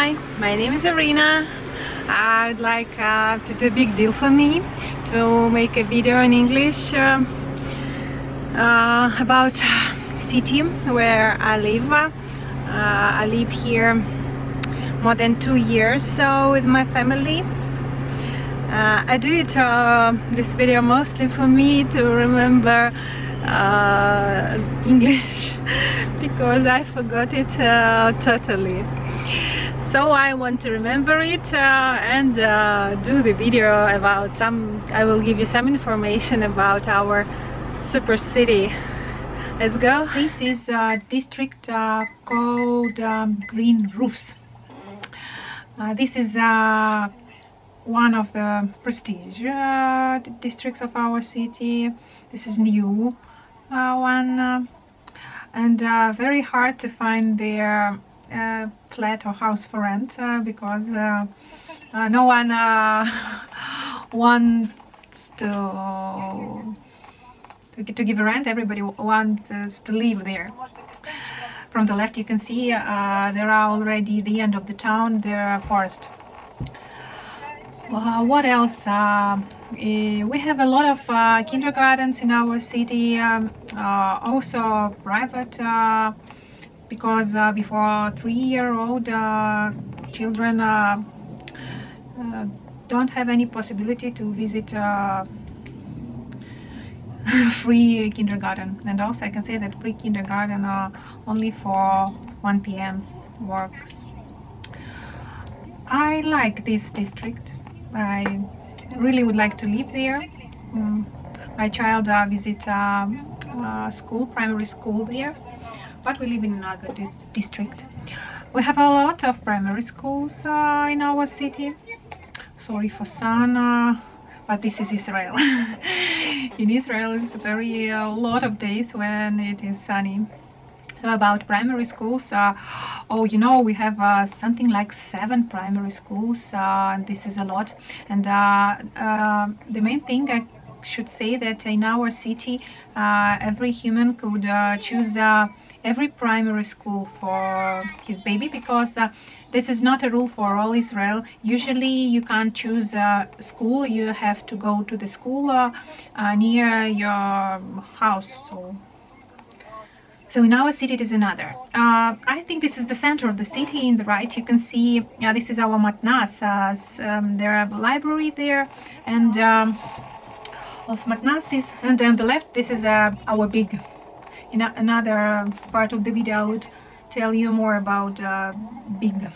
Hi, my name is Arina. I'd like to do a big deal for me to make a video in English about City where I live. I live here more than 2 years with my family. I do it this video mostly for me to remember English because I forgot it totally. So I want to remember it and do the video about I will give you some information about our super city. Let's go. This is a district called Green Roofs. This is one of the prestige districts of our city. This is new one and very hard to find their flat or house for rent because no one wants to give a rent. Everybody wants to live there. From the left you can see there are already the end of the town, there are forest. What else? We have a lot of kindergartens in our city, also private, because before 3-year-old children don't have any possibility to visit free kindergarten. And also I can say that free kindergarten only for 1 p.m. works. I like this district. I really would like to live there. My child visits school, primary school there, but we live in another district. We have a lot of primary schools in our city. Sorry for sun, but this is Israel. In Israel it's a lot of days when it is sunny. About primary schools, oh, you know, we have something like 7 primary schools, and this is a lot. And the main thing I should say that in our city every human could choose every primary school for his baby, because this is not a rule for all Israel. Usually you can't choose a school, you have to go to the school near your house. So in our city it is another. I think this is the center of the city. In the right you can see this is our matnas. There are a library there, and also matnasis. And on the left this is our big. In another part of the video I would tell you more about big.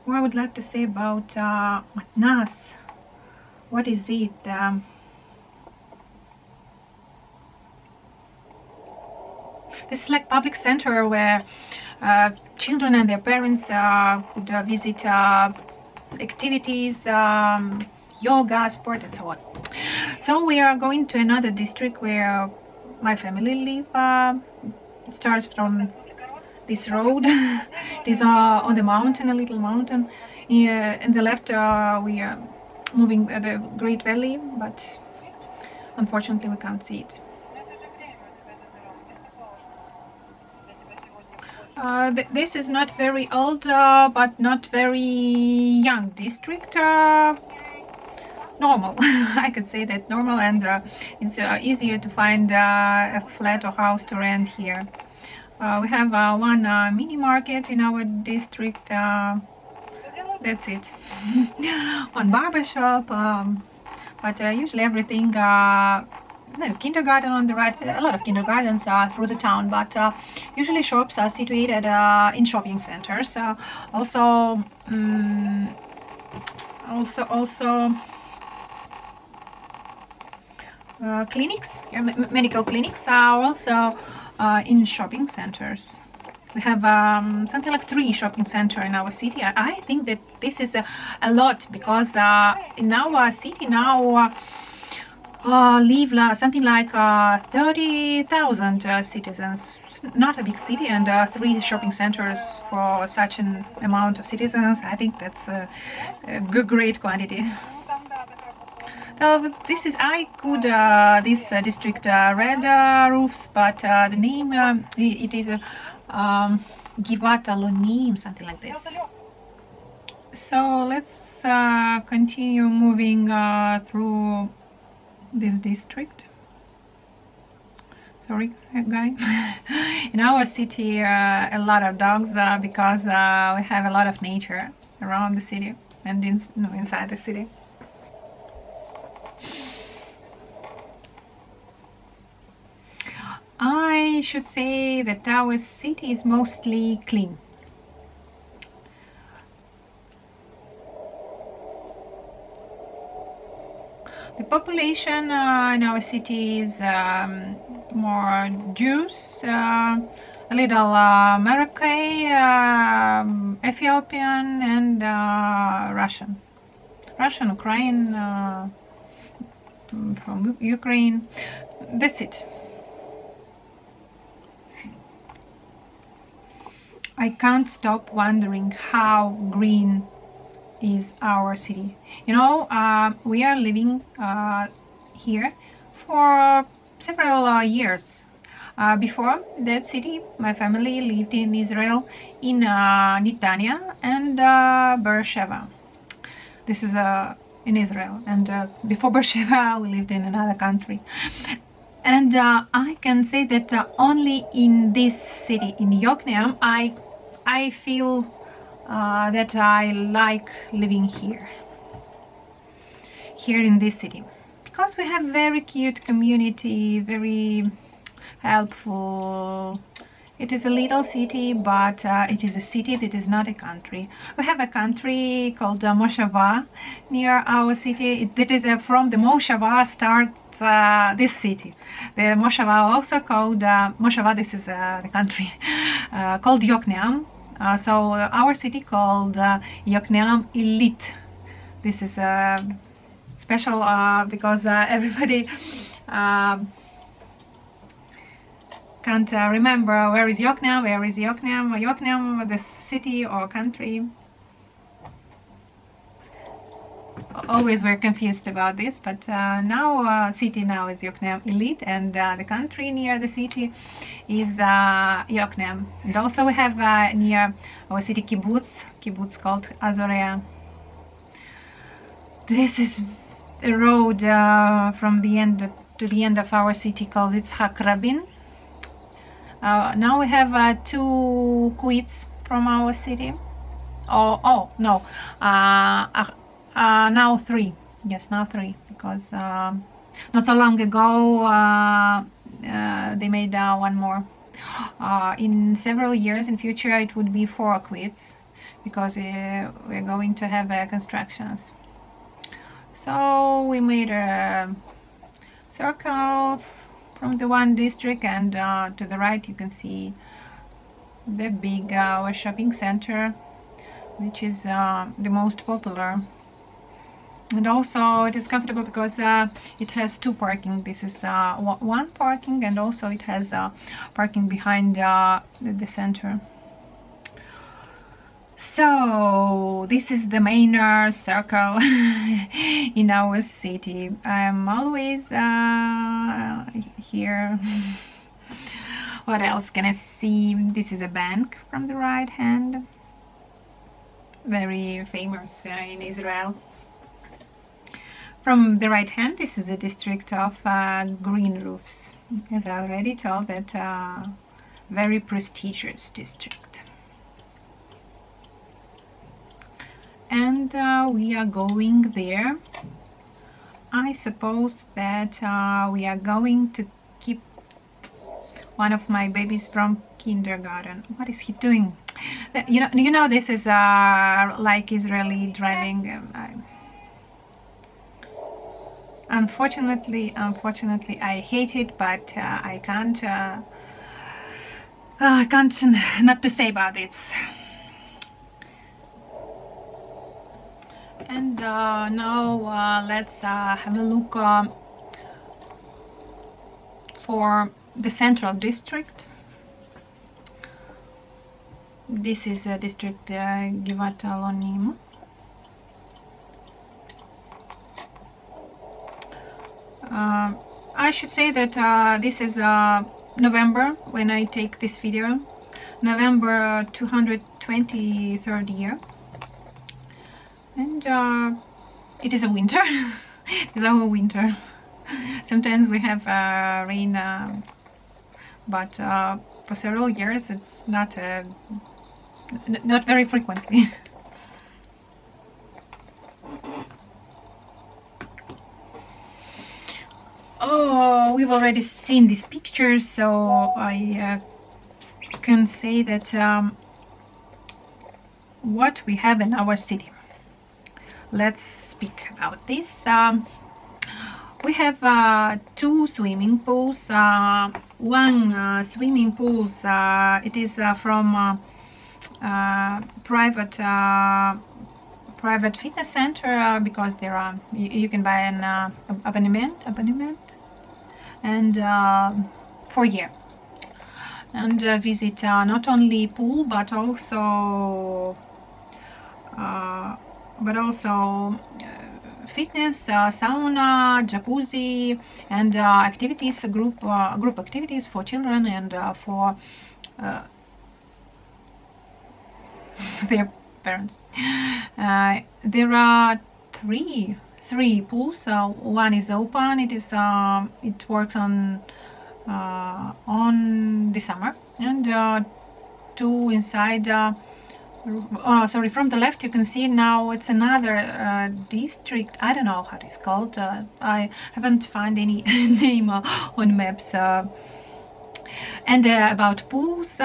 What I would like to say about matnas. What is it? This is like public center where children and their parents could visit activities, yoga, sport, and so on. So we are going to another district where my family live. It starts from this road. It is on the mountain, a little mountain. In the left we are moving the Great Valley, but unfortunately we can't see it. This is not very old, but not very young district. Normal. I could say that normal, and it's easier to find a flat or house to rent here. We have one mini market in our district. That's it. One barber shop, but usually everything. No, kindergarten on the right. A lot of kindergartens are through the town, but usually shops are situated in shopping centers. Also clinics, medical clinics are also in shopping centers. We have something like 3 shopping centers in our city. I think that this is a lot, because in our city now live something like 30,000 citizens. Not a big city, and 3 shopping centers for such an amount of citizens. I think that's a great quantity. This is this district red roofs, but the name it is Yoqneam, something like this. So let's continue moving through this district. Sorry, guy. In our city, a lot of dogs because we have a lot of nature around the city and inside the city. I should say that our city is mostly clean. The population in our city is more Jews, a little Moroccan, Ethiopian, and Russian, Ukraine, from Ukraine. That's it. I can't stop wondering how green is our city. You know, we are living here for several years. Before that city, my family lived in Israel, in Netanya and Beersheba. This is in Israel, and before Beersheba, we lived in another country. And I can say that only in this city, in Yoqneam, I feel that I like living here in this city, because we have very cute community, very helpful. It is a little city, but it is a city that is not a country. We have a country called Moshava near our city. That is from the Moshava starts this city. The Moshava also called Moshava. This is the country called Yoqneam. So our city called Yoqneam Illit. This is special because everybody can't remember where is Yoqneam, Yoqneam, the city or country. Always we're confused about this, but now city now is Yoqneam Illit, and the country near the city is Yoqneam. And also we have near our city kibbutz called Azorea. This is a road from the end to the end of our city called Yitzhak Rabin. Now we have 2 quits from our city. Oh no, now 3. Yes, now 3, because not so long ago they made one more. In several years in future it would be 4 quits, because we're going to have constructions. So we made a circle from the one district, and to the right you can see the big shopping center, which is the most popular. And also it is comfortable because it has 2 parking. This is 1 parking, and also it has parking behind the center. So this is the main circle in our city. I'm always here. What else can I see? This is a bank from the right hand, very famous in Israel. From the right hand, this is a district of green roofs. As I already told, that very prestigious district. And we are going there. I suppose that we are going to keep one of my babies from kindergarten. What is he doing? You know this is like Israeli driving. Unfortunately, I hate it, but I can't not to say about it. And now let's have a look for the central district. This is a district Givat Alonim. I should say that this is November when I take this video, November 223rd year, and it is a winter. It's our winter. Sometimes we have rain, but for several years it's not very frequently. Oh, we've already seen these pictures, so I can say that what we have in our city. Let's speak about this. We have 2 swimming pools. One swimming pool, it is from private fitness center, because there are you can buy an abonnement and for a year, and visit not only pool but also fitness, sauna, jacuzzi, and activities, group activities for children and for their parents. There are three pools. One is open. It works on the summer, and 2 inside. Sorry, from the left you can see now it's another district. I don't know how it's called. I haven't found any name on maps. And about pools,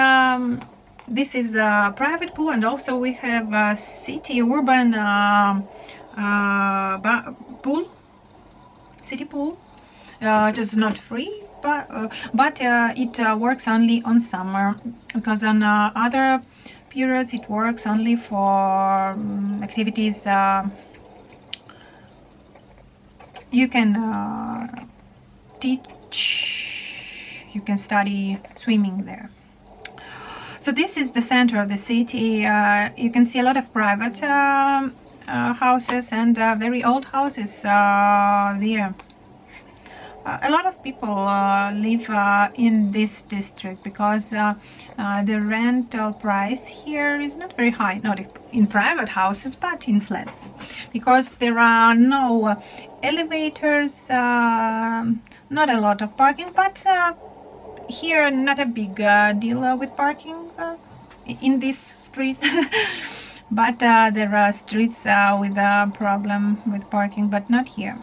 this is a private pool, and also we have a city urban pool, city pool. It is not free, but it works only on summer, because on other periods it works only for activities. You can teach, you can study swimming there. So this is the center of the city. You can see a lot of private houses and very old houses there. A lot of people live in this district, because the rental price here is not very high, not in private houses but in flats, because there are no elevators, not a lot of parking, but here not a big deal with parking in this street. But there are streets with a problem with parking, but not here.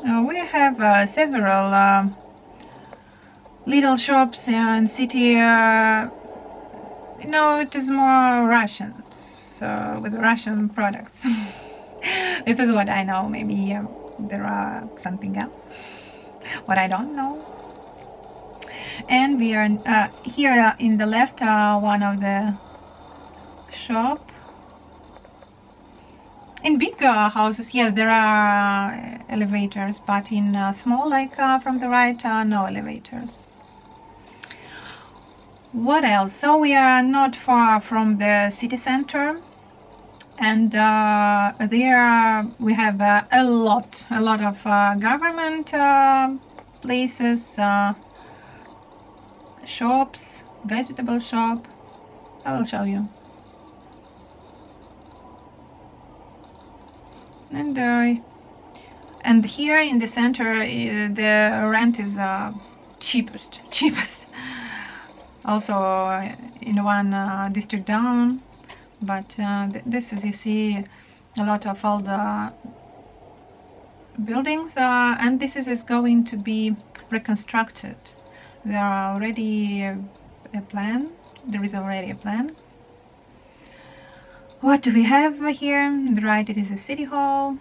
We have several little shops in city. It is more Russian, so with Russian products. This is what I know. Maybe there are something else what I don't know. And we are here in the left, one of the shop. In big houses, yeah, there are elevators, but in small, like from the right, no elevators. What else? So we are not far from the city center, and there we have a lot of government places, shops, vegetable shop. I will show you. And here in the center, the rent is cheapest. Also in one district down, but this is, you see, a lot of old buildings, and this is going to be reconstructed. There are already a plan. There is already a plan. What do we have here? On the right, it is a city hall.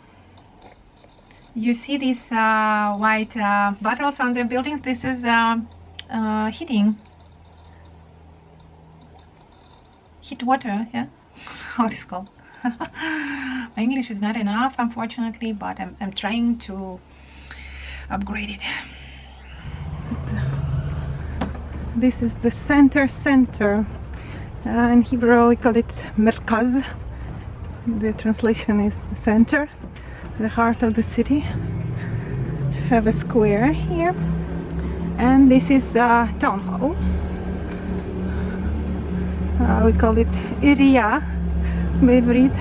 You see these white bottles on the building. This is heat water, yeah? How it is called? My English is not enough, unfortunately, but I'm trying to upgrade it. This is the center. In Hebrew we call it Merkaz. The translation is the center, the heart of the city. Have a square here, And this is town hall. We call it area בעברית.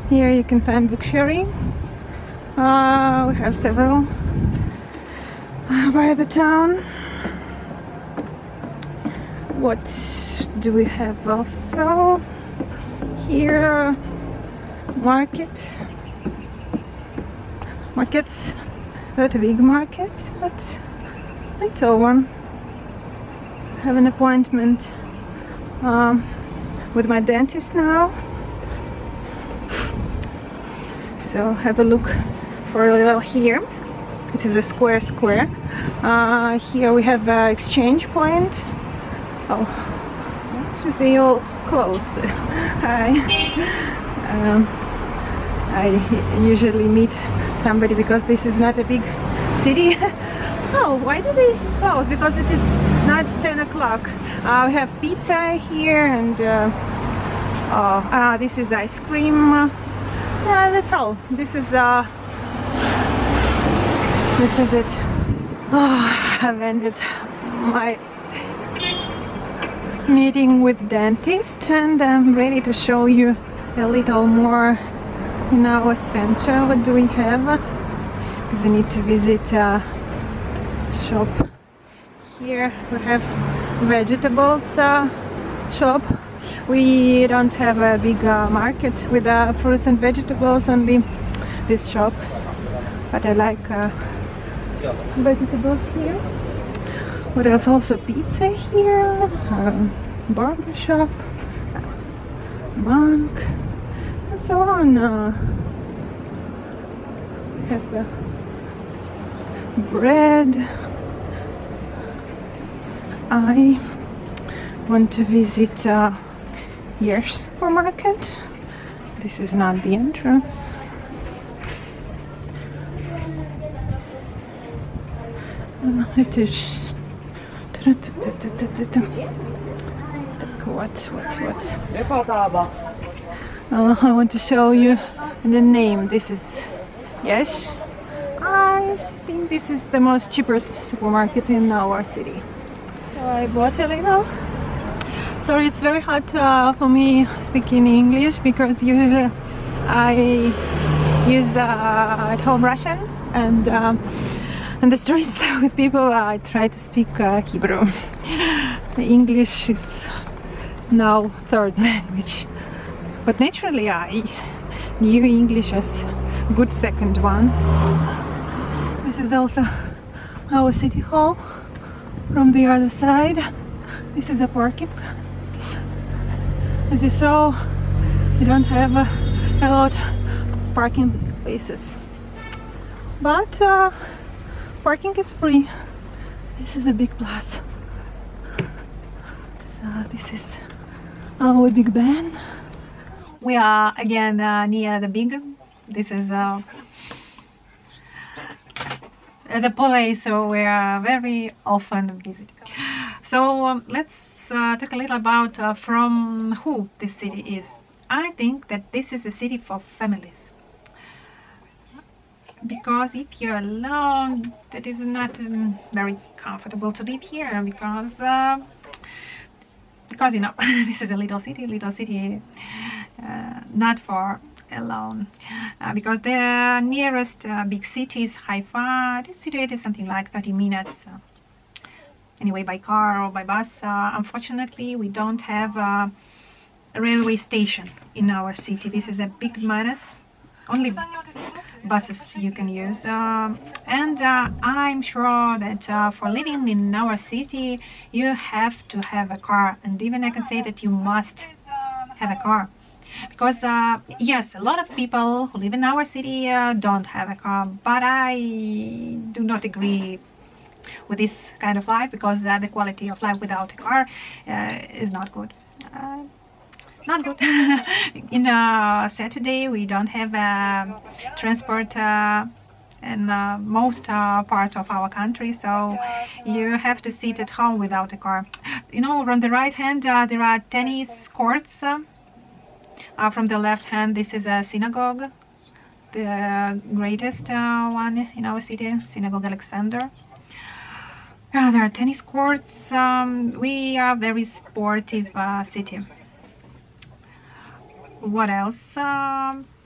Here you can find book sharing. We have several by the town. What do we have also? Here, markets, not a big market, but little one. Have an appointment with my dentist now, so have a look for a little here. It is a square. Here we have exchange point. Oh, they all close. I usually meet somebody because this is not a big city. Oh, why do they close? Because it is not 10 o'clock. We have pizza here, and this is ice cream. Yeah, that's all. This is it. Oh, I've ended my meeting with dentist, and I'm ready to show you a little more in our center. What do we have? Because I need to visit a shop. Here we have vegetables shop. We don't have a big market with fruits and vegetables, only this shop, but I like vegetables here. What else? Also pizza here, barber shop, bank, and so on. We have bread. I want to visit Year supermarket. This is not the entrance. It is. What? I want to show you the name. This is, yes, I think this is the most cheapest supermarket in our city. So I bought a little. Sorry, it's very hard for me speaking English because usually I use at home Russian, and on the streets with people I try to speak Hebrew. English is now third language, but naturally I knew English as good second one. This is also our city hall from the other side. This is a parking. As you saw, we don't have a lot of parking places, but parking is free. This is a big plus. So this is our Big Ben. We are again near the big. This is the place we are very often visit. So let's talk a little about from who this city is. I think that this is a city for families, because if you're alone, that is not very comfortable to live here, because you know this is a little city, not for alone, because the nearest big city is Haifa. This city is something like 30 minutes anyway by car or by bus. Unfortunately, we don't have a railway station in our city. This is a big minus. Only buses you can use, and I'm sure that for living in our city you have to have a car, and even I can say that you must have a car, because yes, a lot of people who live in our city don't have a car, but I do not agree with this kind of life, because the quality of life without a car is not good. Not good. In Saturday we don't have transport in most part of our country, so you have to sit at home without a car. You know, on the right hand there are tennis courts. From the left hand, this is a synagogue, the greatest one in our city, Synagogue Alexander. There are tennis courts. We are very sportive city. What else?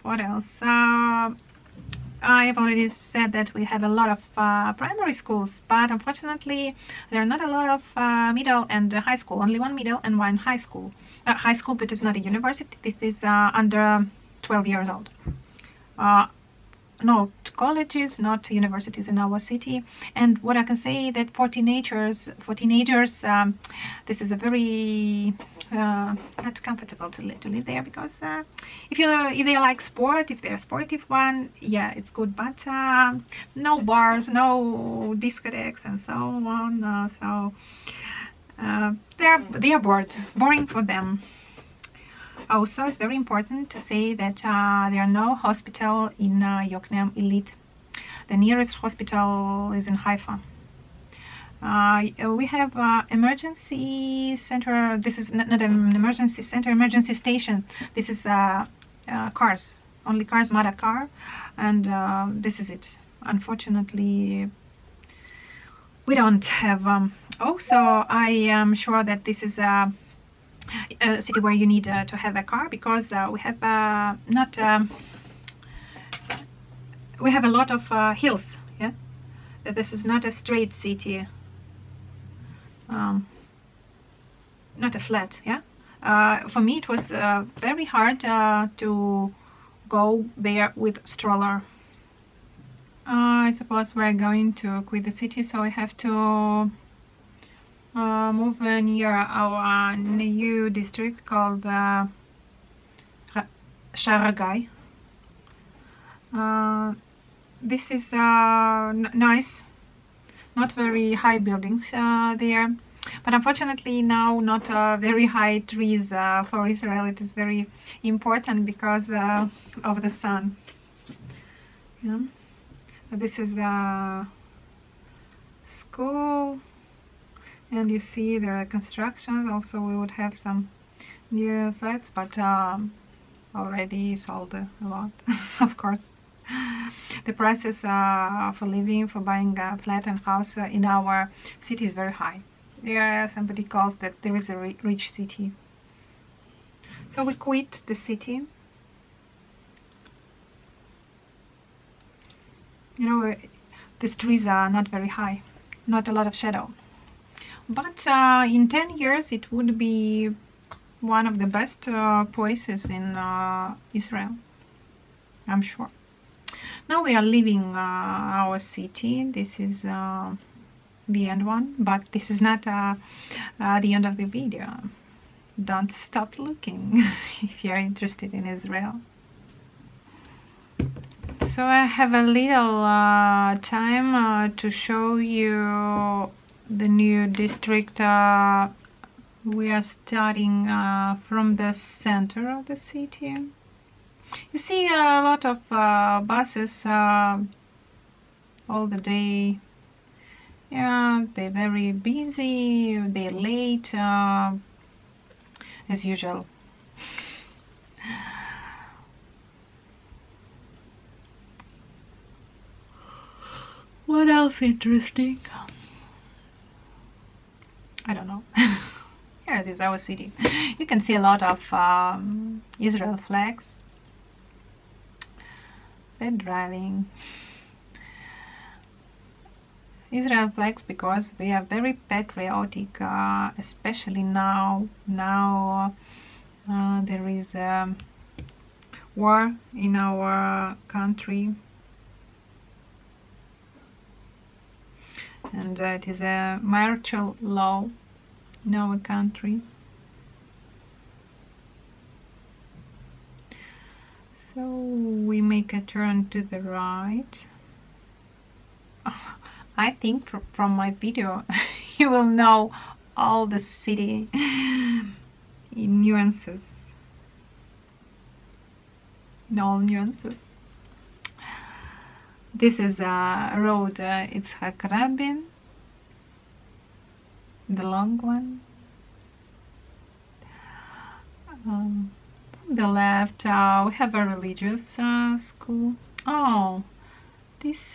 What else? I've already said that we have a lot of primary schools, but unfortunately there are not a lot of middle and high school. Only one middle and one high school. High school that is not a university. This is under 12 years old. Not colleges, not universities in our city. And what I can say that for teenagers, this is a very not comfortable to live there, because if they like sport, if they're a sportive one, yeah, it's good. But no bars, no discotheques, and so on. So they are boring for them. Also, it's very important to say that there are no hospital in Yoqneam Illit. The nearest hospital is in Haifa. We have emergency center. This is not an emergency center, emergency station. This is cars, only cars, mother car, and this is it. Unfortunately, we don't have. Also, I am sure that this is a city where you need to have a car, because we have not we have a lot of hills. Yeah, that this is not a straight city, not a flat. Yeah, for me it was very hard to go there with stroller. I suppose we're going to quit the city, so I have to move near our new district called Sharagai. This is nice, not very high buildings there, but unfortunately now not very high trees. For Israel it is very important because of the sun. Yeah. This is the school. And you see there are constructions. Also, we would have some new flats, but already sold a lot, of course. The prices for living, for buying a flat and house in our city is very high. Yeah, somebody calls that there is a rich city. So we quit the city. You know, these trees are not very high, not a lot of shadow. But in 10 years it would be one of the best places in Israel, I'm sure. Now we are leaving our city. This is the end one, but this is not the end of the video. Don't stop looking if you're interested in Israel. So I have a little time to show you the new district. We are starting from the center of the city. You see a lot of buses all the day. Yeah, they're very busy, they're late, as usual. What else interesting? I don't know. Here it is, our city. You can see a lot of Israel flags. They're driving Israel flags because we are very patriotic, especially now. Now there is a war in our country, and it is a martial law in our country. So we make a turn to the right. I think from my video you will know all the city in nuances, in all nuances. This is a road, it's Rabin, the long one. On the left we have a religious school. Oh, This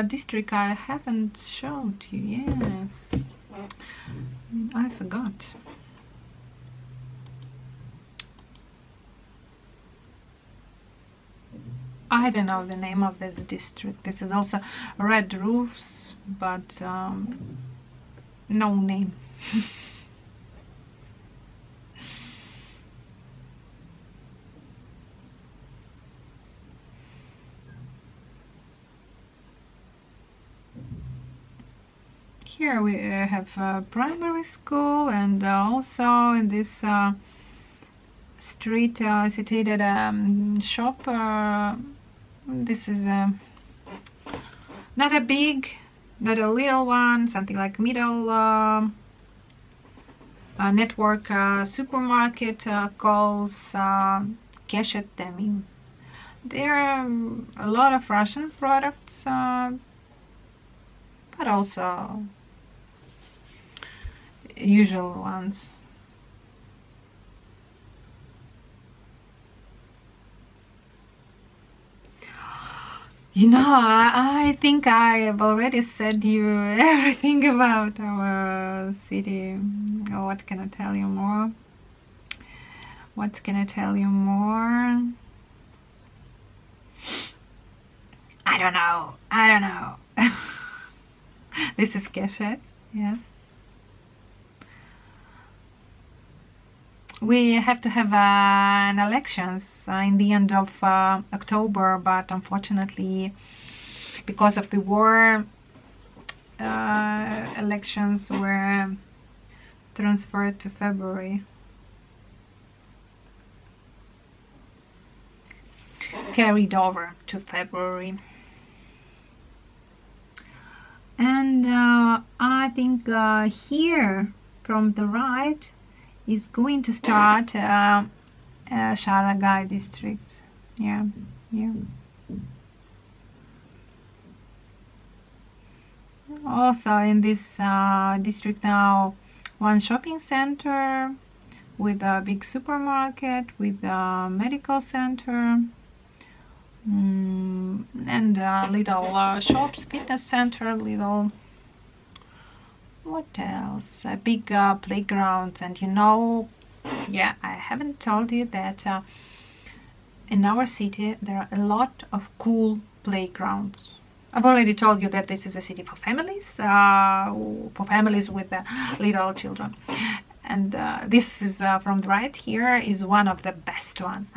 district I haven't shown to you. Yes, I forgot. I don't know the name of this district. This is also red roofs, but no name. Here we have a primary school, and also in this street situated shop. This is not a big, not a little one, something like middle network supermarket calls Keshet Temim. There are a lot of Russian products, but also usual ones. You know, I think I have already said you everything about our city. What can I tell you more? What can I tell you more? I don't know. I don't know. This is Keshet, yes. We have to have an elections in the end of October, but unfortunately, because of the war, elections were transferred to February. Carried over to February. And I think here from the right is going to start Sharagai district. Yeah, yeah. Also in this district now, one shopping center with a big supermarket, with a medical center, and little shops, fitness center, little, what else, a big playground. And you know, yeah, I haven't told you that in our city there are a lot of cool playgrounds. I've already told you that this is a city for families with little children. And this is from the right here is one of the best one.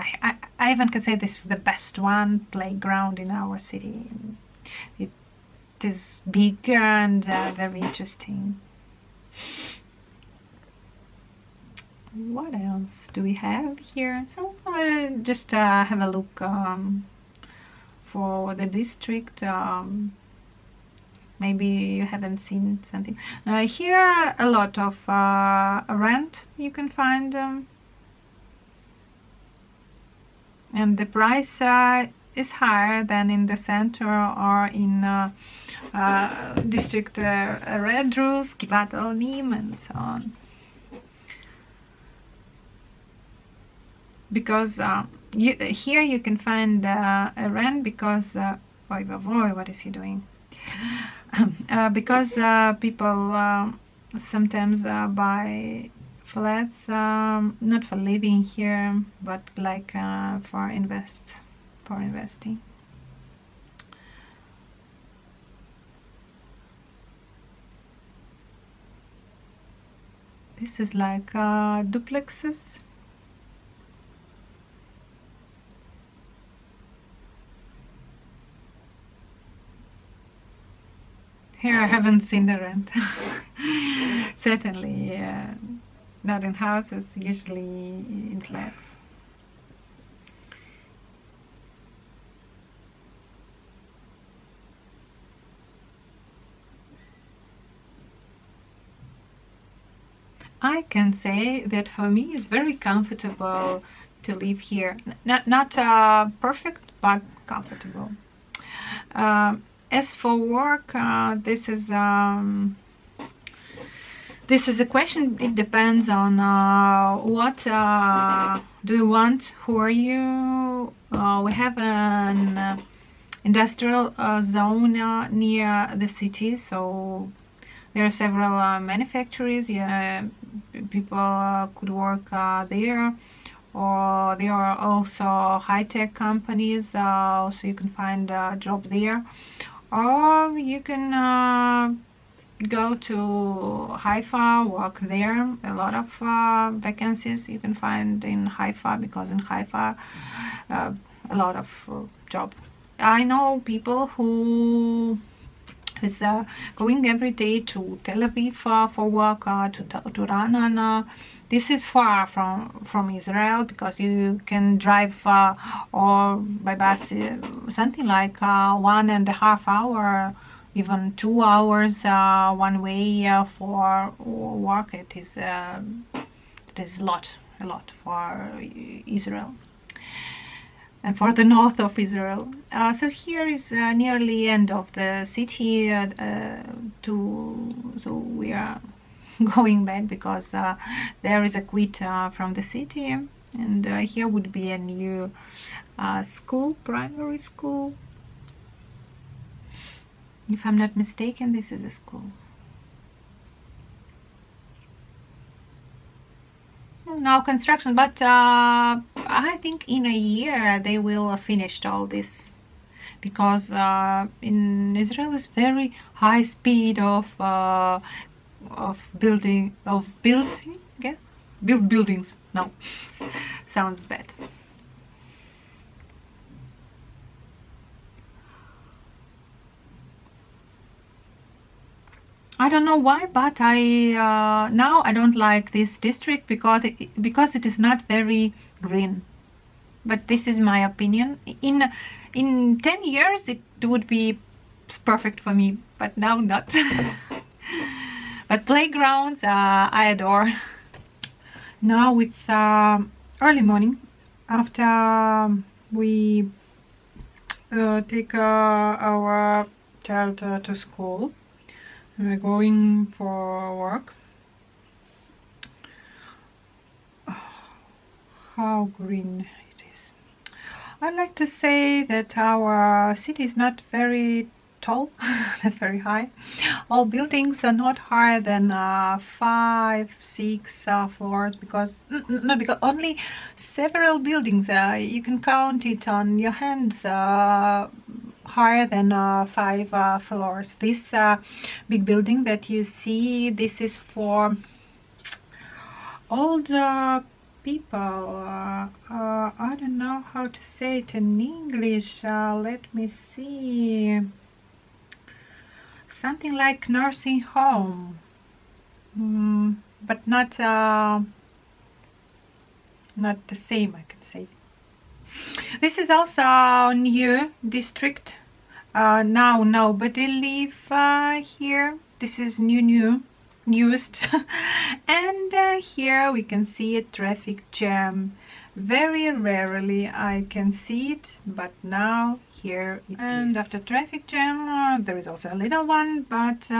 I even can say this is the best one playground in our city. It is big and very interesting. What else do we have here? So just have a look for the district. Maybe you haven't seen something. Here a lot of rent you can find, and the price is higher than in the center or in district red roofs, Givat Yoqneam, and so on. Because here you can find a rent because what is he doing? Because people sometimes buy flats not for living here, but like for investing. This is like duplexes. Here I haven't seen the rent. Certainly not in houses, usually in flats. I can say that for me it's very comfortable to live here. Not perfect, but comfortable. As for work, this is a question. It depends on what do you want. Who are you? We have an industrial zone near the city, so there are several manufacturers. Yeah, people could work there, or there are also high-tech companies, so you can find a job there, or you can go to Haifa, work there. A lot of vacancies you can find in Haifa, because in Haifa a lot of job. I know people who is going every day to Tel Aviv for work, to Ra'anana. This is far from Israel, because you can drive or by bus something like 1.5 hours, even 2 hours one way for work. It is a lot for Israel and for the north of Israel. So here is nearly end of the city. So we are going back, because there is a quit from the city, and here would be a new school, primary school. If I'm not mistaken, this is a school. Now construction, but I think in a year they will finish all this, because in Israel is very high speed of building, yeah, build buildings. No, sounds bad. I don't know why, but now I don't like this district, because it is not very green. But this is my opinion. In 10 years it would be perfect for me, but now not. But playgrounds I adore. Now it's early morning, after we take our child to school. We're going for work. How green it is. I'd like to say that our city is not very tall, not very high. All buildings are not higher than 5, 6 floors, because not because only several buildings. You can count it on your hands. Higher than 5 floors. This big building that you see, this is for older people. I don't know how to say it in English. Let me see. Something like nursing home, but not the same, I can say. This is also a new district. Now nobody live here. This is newest. And here we can see a traffic jam. Very rarely I can see it, but now here it is. And after traffic jam there is also a little one, but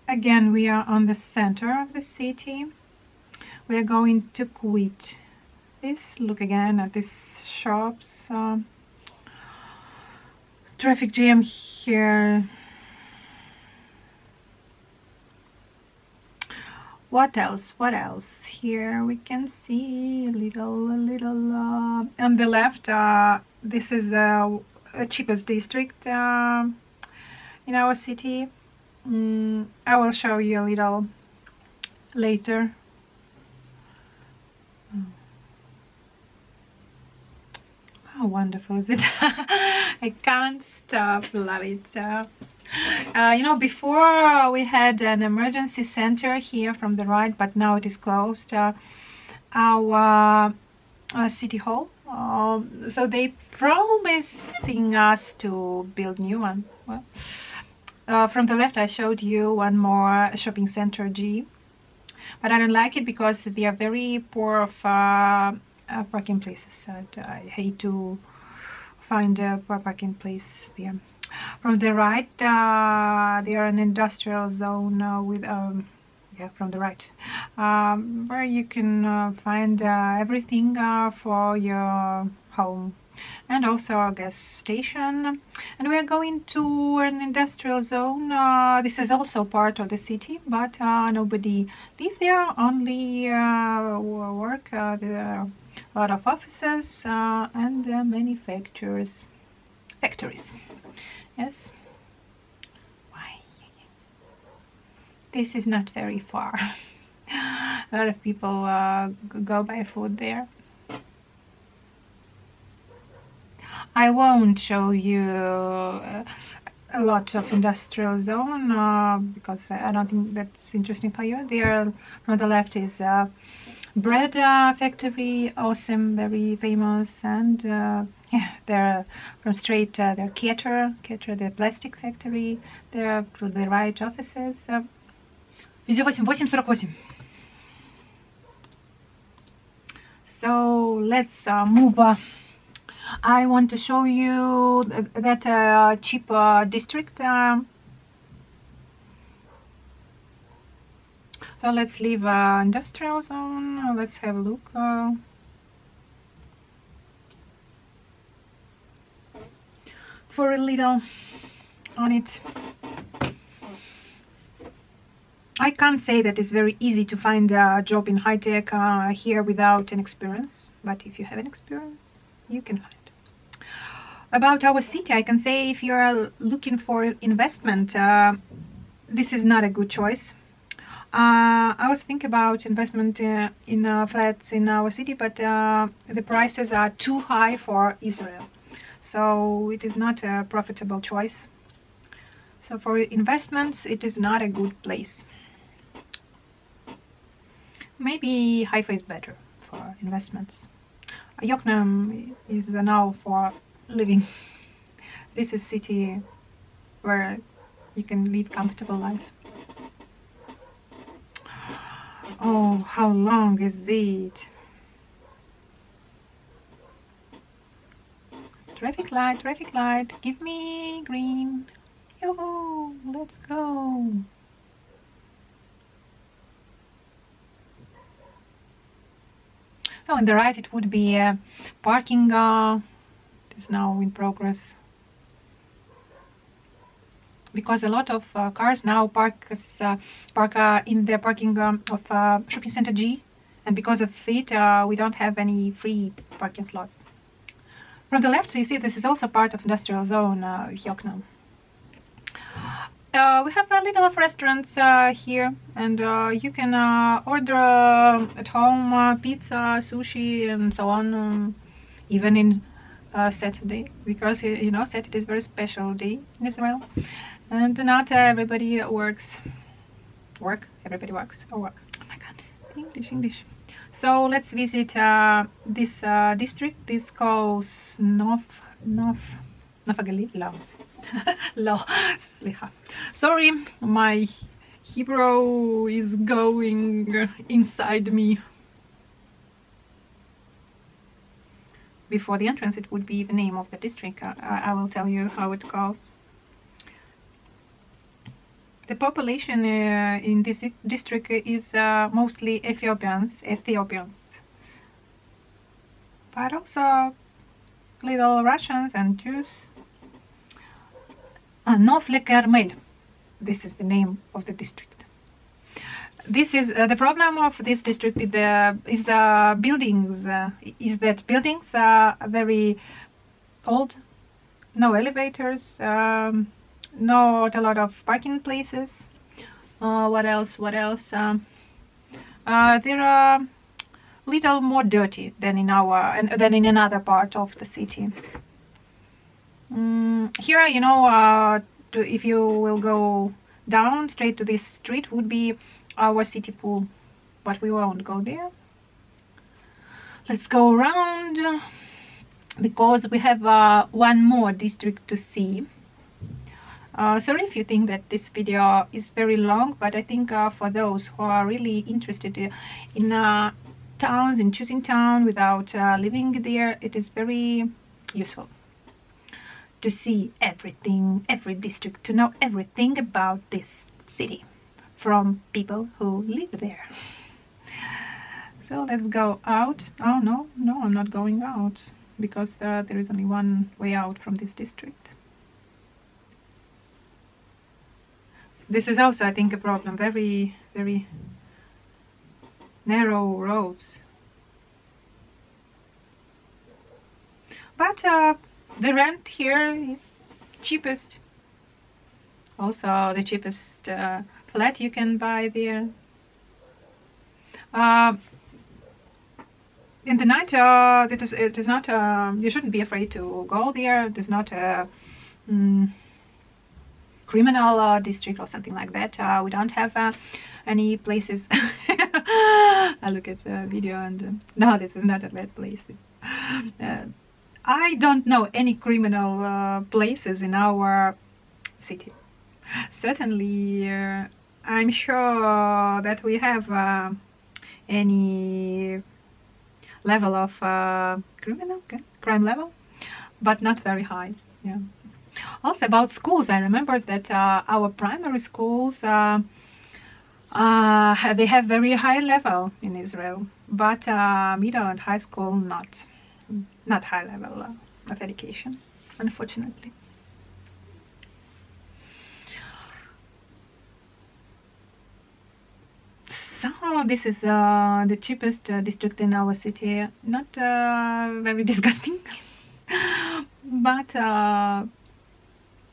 again we are on the center of the city. We are going to quit this. Look again at these shops. Traffic jam here. What else? Here we can see a little on the left. This is the cheapest district in our city. I will show you a little later. How wonderful is it? I can't stop, love it. You know, before we had an emergency center here from the right, but now it is closed. Our city hall. So they promising us to build new one. Well, from the left I showed you one more shopping center G, but I don't like it because they are very poor of parking places. I hate to find a parking place there. From the right, they are an industrial zone with yeah, from the right, where you can find everything for your home and also a gas station. And we are going to an industrial zone. This is also part of the city, but nobody lives there, only work. There are a lot of offices and many factories. Yes. Why? This is not very far. A lot of people go buy food there. I won't show you a lot of industrial zone because I don't think that's interesting for you. There on the left is a bread factory, awesome, very famous, and yeah, they're from straight they're Keter, the plastic factory. There to the right offices. Видео 8:48. So let's move. I want to show you that cheap district. So let's leave industrial zone. Let's have a look. For a little on it. I can't say that it's very easy to find a job in high tech here without an experience, but if you have an experience, you can find. About our city, I can say if you're looking for investment, this is not a good choice. I was thinking about investment in flats in our city, but the prices are too high for Israel, so it is not a profitable choice. So for investments, it is not a good place. Maybe Haifa is better for investments. Yoqneam is now for living. This is city where you can live comfortable life. Oh, how long is it? Traffic light, give me green. Yo, let's go. So on the right it would be parking. It is now in progress. Because a lot of cars now park in the parking of shopping center G, and because of it we don't have any free parking slots. From the left, you see this is also part of industrial zone Yoqneam. We have a little of restaurants here, and you can order at home pizza, sushi, and so on, even in Saturday, because you know Saturday is a very special day in Israel, and not everybody works. Everybody works or work. Oh my God, English. So let's visit this district. This calls Nov Agalilit. לא, סליחה. Sorry, my Hebrew is going inside me. Before the entrance it would be the name of the district. I will tell you how it goes. The population in this district is mostly Ethiopians, but also little Russians and Jews. Nofle Carmel, this is the name of the district. This is the problem of this district is buildings. Is that buildings are very old, no elevators, not a lot of parking places. What else? They are little more dirty than in another part of the city. Here, you know, if you will go down straight to this street would be our city pool, but we won't go there. Let's go around because we have one more district to see. Sorry if you think that this video is very long, but I think for those who are really interested in towns, in choosing town without living there, it is very useful to see everything, every district, to know everything about this city from people who live there. So let's go out. Oh no, I'm not going out. because there is only one way out from this district. This is also, I think, a problem. Very, very narrow roads. But the rent here is cheapest. Also, the cheapest flat you can buy there. In the night, it is not. You shouldn't be afraid to go there. It is not a criminal district or something like that. We don't have any places. I look at the video and no, this is not a bad place. I don't know any criminal places in our city. Certainly, I'm sure that we have any level of crime level, but not very high. Yeah. Also about schools, I remember that our primary schools they have very high level in Israel, but middle and high school not high level of education, unfortunately. So this is the cheapest district in our city. Not very disgusting, but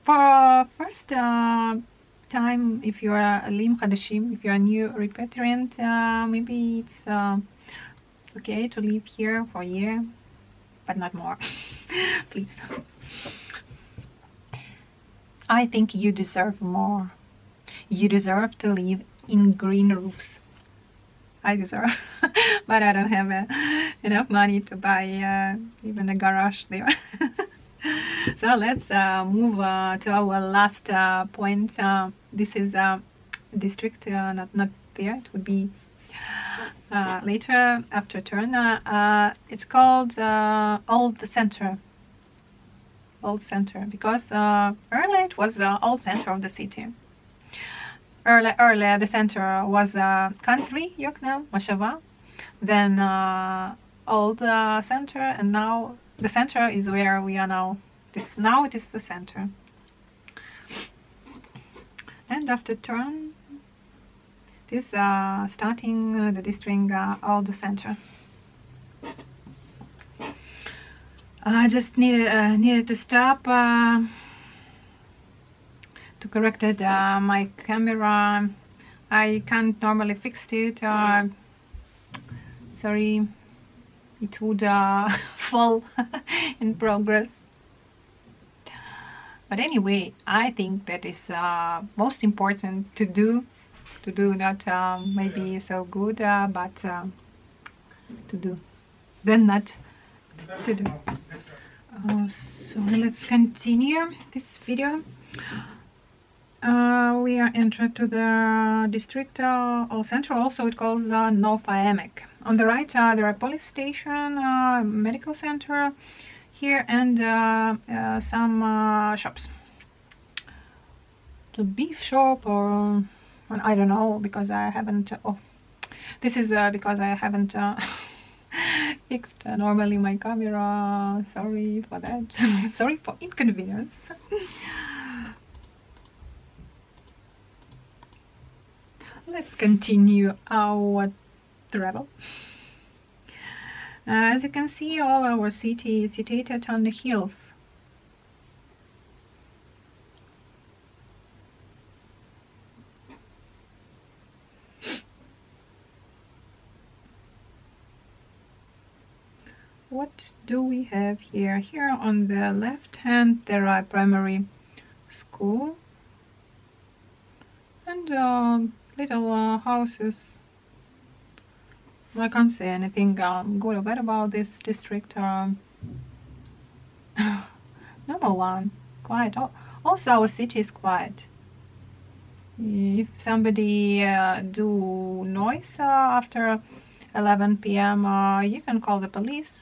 for first time, if you are a Lim Hadashim, if you are a new repatriant, maybe it's okay to live here for a year, but not more. Please. I think you deserve more. You deserve to live in green roofs. I deserve, but I don't have enough money to buy even a garage there. So let's move to our last point. This is district, not there. It would be later after turn. It's called Old Center. Old Center, because earlier it was the old center of the city. Earlier the center was country, Yoqneam, Mashava, then old center, and now the center is where we are now. Now it is the center. And after turn, it is starting the district old center. I just needed to stop to correct it, my camera. I can't normally fix it. Sorry, it would fall in progress. But anyway, I think that is most important to do. Not maybe so good, but to do. Then not to do. So let's continue this video. We are entered to the district or center. Also it calls Nova Emek. On the right there are police station, medical center here, and some shops. The beef shop, or I don't know, because I haven't. Oh, this is because I haven't fixed normally my camera. Sorry for that. Sorry for inconvenience. Let's continue our travel. As you can see, all our city is situated on the hills. What do we have here? Here on the left hand there are primary school and little houses. I can't say anything good or bad about this district. Number one, quiet. Also our city is quiet. If somebody do noise after 11 p.m. You can call the police.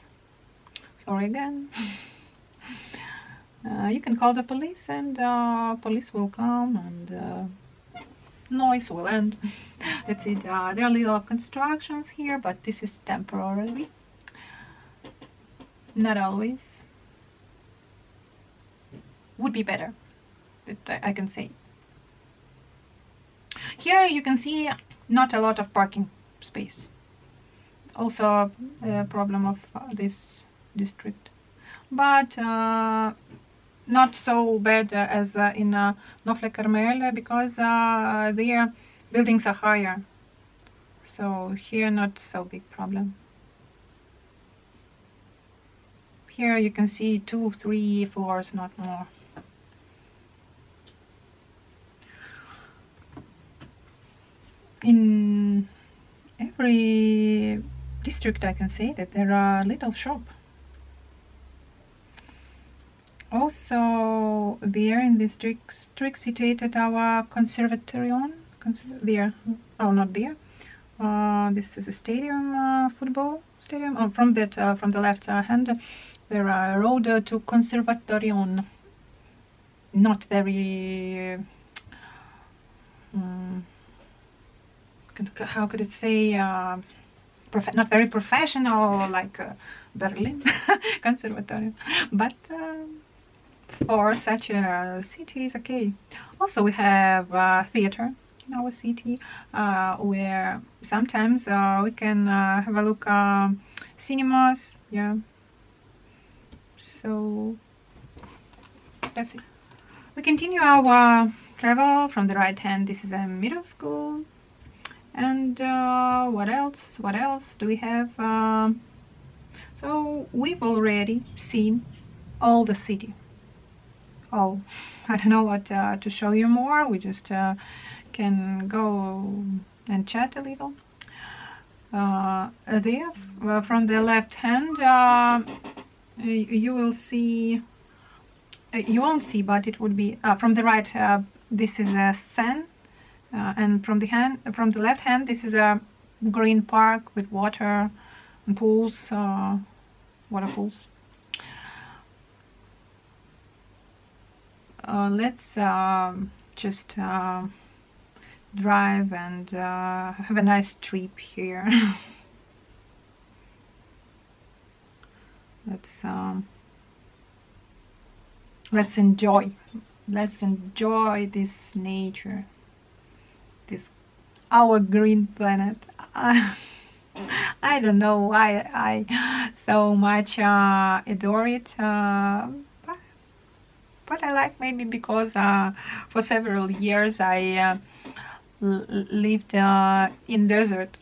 Sorry again. You can call the police, and police will come, and noise will end. That's it. There are little constructions here, but this is temporarily. not always. Would be better, that I can say. Here you can see not a lot of parking space. Also a problem of this district, but not so bad as in Nofle Carmel, because their buildings are higher. So here not so big problem. Here you can see 2-3 floors, not more. In every district I can say that there are little shop. Also there in this district situated our conservatorium. There, oh, not there. This is a stadium, football stadium. Oh, from that, from the left hand, there are a road to conservatorium. Not very. How could it say? Not very professional, like Berlin conservatorium, but for such a city is okay. Also, we have a theater in our city, where sometimes we can have a look cinemas. Yeah. So that's it. We continue our travel from the right hand. This is a middle school. And what else do we have? So we've already seen all the city. Oh, I don't know what to show you more. We just can go and chat a little. There, from the left hand, you will see. You won't see, but it would be from the right. This is a Seine. And from the left hand, this is a green park with water and pools, water pools. Let's just drive and have a nice trip here. Let's enjoy this nature. Our green planet. I don't know why I so much adore it, but I like, maybe because for several years I lived in desert.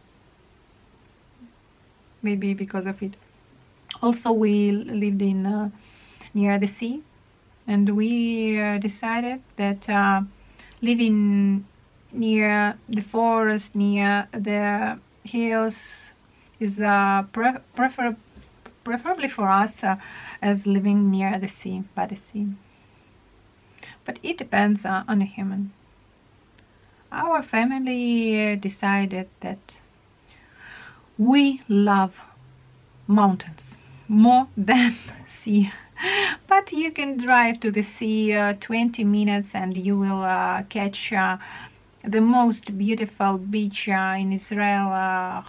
Maybe because of it. Also, we lived in near the sea, and we decided that living near the forest, near the hills, is preferably for us as living near the sea, by the sea. But it depends on a human. Our family decided that we love mountains more than sea. But you can drive to the sea 20 minutes and you will catch the most beautiful beach in Israel,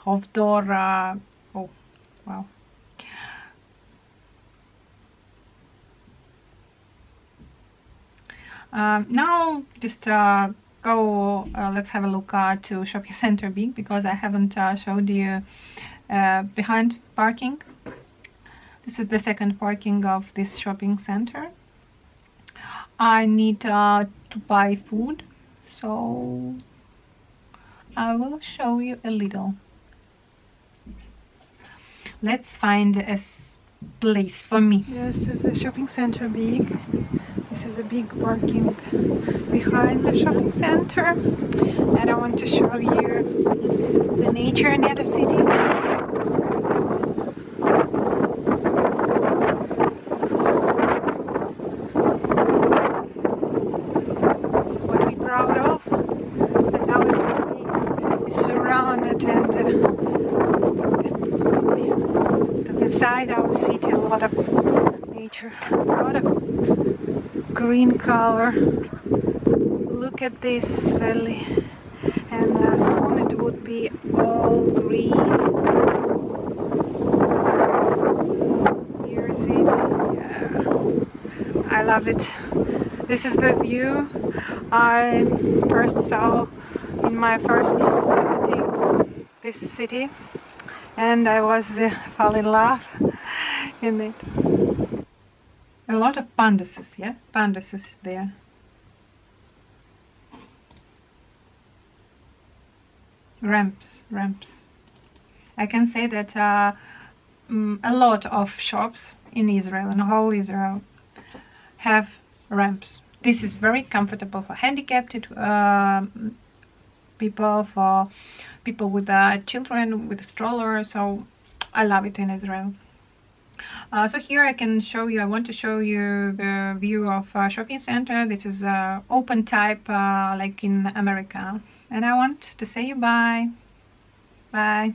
Hovdor. Oh, wow. Now just go, let's have a look to shopping center Big, because I haven't showed you behind parking. This is the second parking of this shopping center. I need to buy food, so I will show you a little. Let's find a place for me. This is a shopping center Big. This is a big parking behind the shopping center, and I want to show you the nature near the city. This is what we're proud of, that our city is surrounded, and inside our city a lot of nature, a lot of green color. Look at this valley, and soon it would be all green. Here's love it. This is the view I first saw in my first visiting this city, and I was fall in love in it. A lot of panduses, yeah, panduses there. Ramps. I can say that a lot of shops in Israel, in whole Israel, have ramps. This is very comfortable for handicapped people, for people with children with a stroller. So I love it in Israel. So here I can show you, I want to show you the view of a shopping center. This is open type like in America. And I want to say bye. Bye.